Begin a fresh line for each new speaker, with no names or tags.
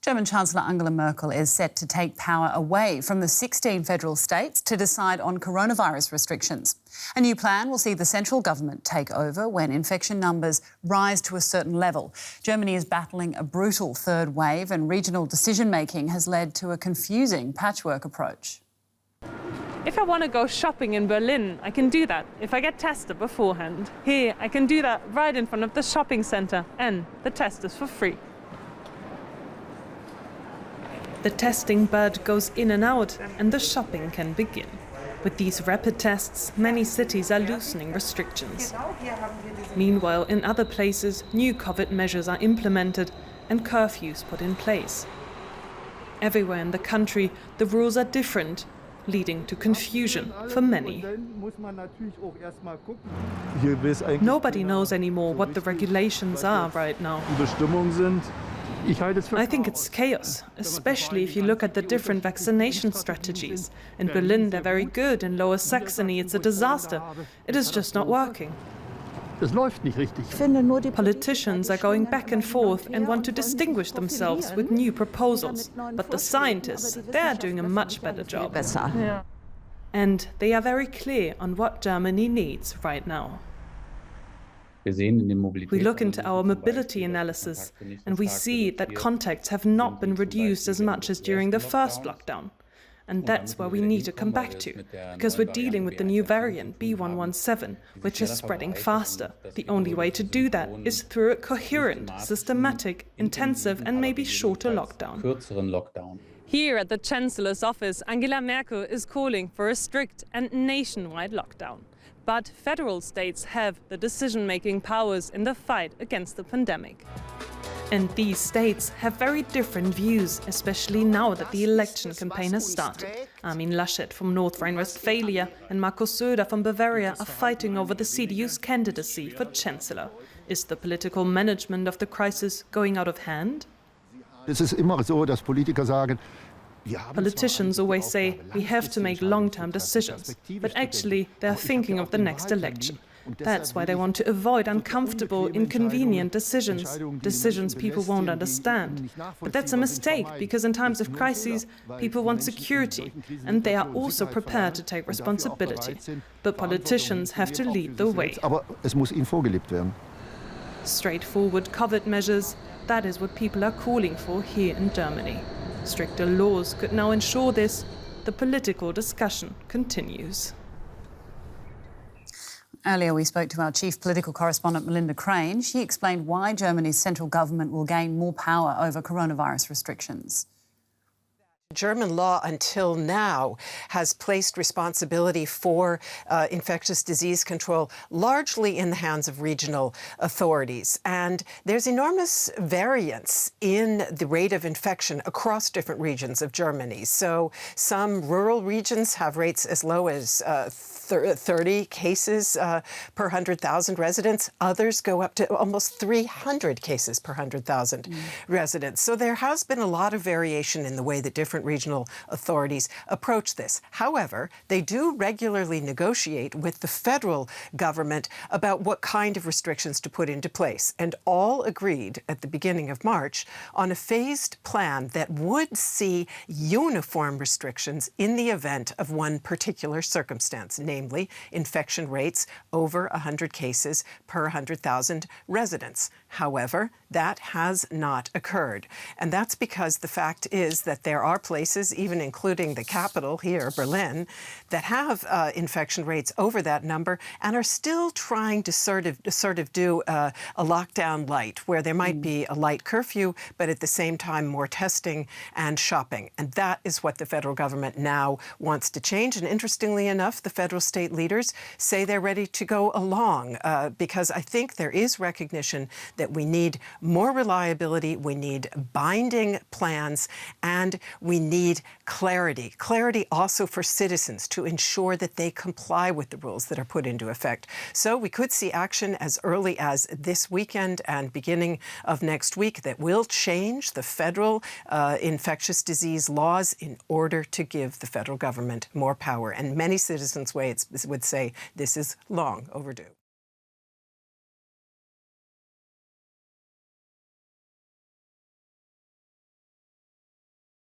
German Chancellor Angela Merkel is set to take power away from the 16 federal states to decide on coronavirus restrictions. A new plan will see the central government take over when infection numbers rise to a certain level. Germany is battling a brutal third wave, and regional decision-making has led to a confusing patchwork approach.
If I want to go shopping in Berlin, I can do that if I get tested beforehand. Here, I can do that right in front of the shopping centre, and the test is for free. The testing bud goes in and out, and the shopping can begin. With these rapid tests, many cities are loosening restrictions. Meanwhile, in other places, new COVID measures are implemented and curfews put in place. Everywhere in the country, the rules are different, leading to confusion for many. Nobody knows anymore what the regulations are right now. I think it's chaos, especially if you look at the different vaccination strategies. In Berlin, they're very good. In Lower Saxony, it's a disaster. It is just not working. Politicians are going back and forth and want to distinguish themselves with new proposals. But the scientists, they're doing a much better job. And they are very clear on what Germany needs right now. We look into our mobility analysis, and we see that contacts have not been reduced as much as during the first lockdown. And that's where we need to come back to, because we're dealing with the new variant B.1.1.7, which is spreading faster. The only way to do that is through a coherent, systematic, intensive and maybe shorter lockdown. Here at the Chancellor's office, Angela Merkel is calling for a strict and nationwide lockdown. But federal states have the decision-making powers in the fight against the pandemic. And these states have very different views, especially now that the election campaign has started. Armin Laschet from North Rhine-Westphalia and Markus Söder from Bavaria are fighting over the CDU's candidacy for Chancellor. Is the political management of the crisis going out of hand? Politicians always say we have to make long-term decisions, but actually they're thinking of the next election. That's why they want to avoid uncomfortable, inconvenient decisions people won't understand. But that's a mistake, because in times of crises, people want security, and they are also prepared to take responsibility. But politicians have to lead the way. Straightforward COVID measures, that is what people are calling for here in Germany. Stricter laws could now ensure this. The political discussion continues.
Earlier we spoke to our chief political correspondent Melinda Crane. She explained why Germany's central government will gain more power over coronavirus restrictions.
German law until now has placed responsibility for infectious disease control largely in the hands of regional authorities. And there's enormous variance in the rate of infection across different regions of Germany. So some rural regions have rates as low as 30 cases per 100,000 residents. Others go up to almost 300 cases per 100,000 residents. So there has been a lot of variation in the way that different regional authorities approach this. However, they do regularly negotiate with the federal government about what kind of restrictions to put into place. And all agreed at the beginning of March on a phased plan that would see uniform restrictions in the event of one particular circumstance, namely infection rates over 100 cases per 100,000 residents. However, that has not occurred. And that's because the fact is that there are places, even including the capital here, Berlin, that have infection rates over that number and are still trying to sort of do a lockdown light, where there might be a light curfew, but at the same time more testing and shopping. And that is what the federal government now wants to change. And interestingly enough, the federal state leaders say they're ready to go along because I think there is recognition that we need more reliability, we need binding plans, and we need clarity. Clarity also for citizens to ensure that they comply with the rules that are put into effect. So we could see action as early as this weekend and beginning of next week that will change the federal infectious disease laws in order to give the federal government more power. And many citizens would say this is long overdue.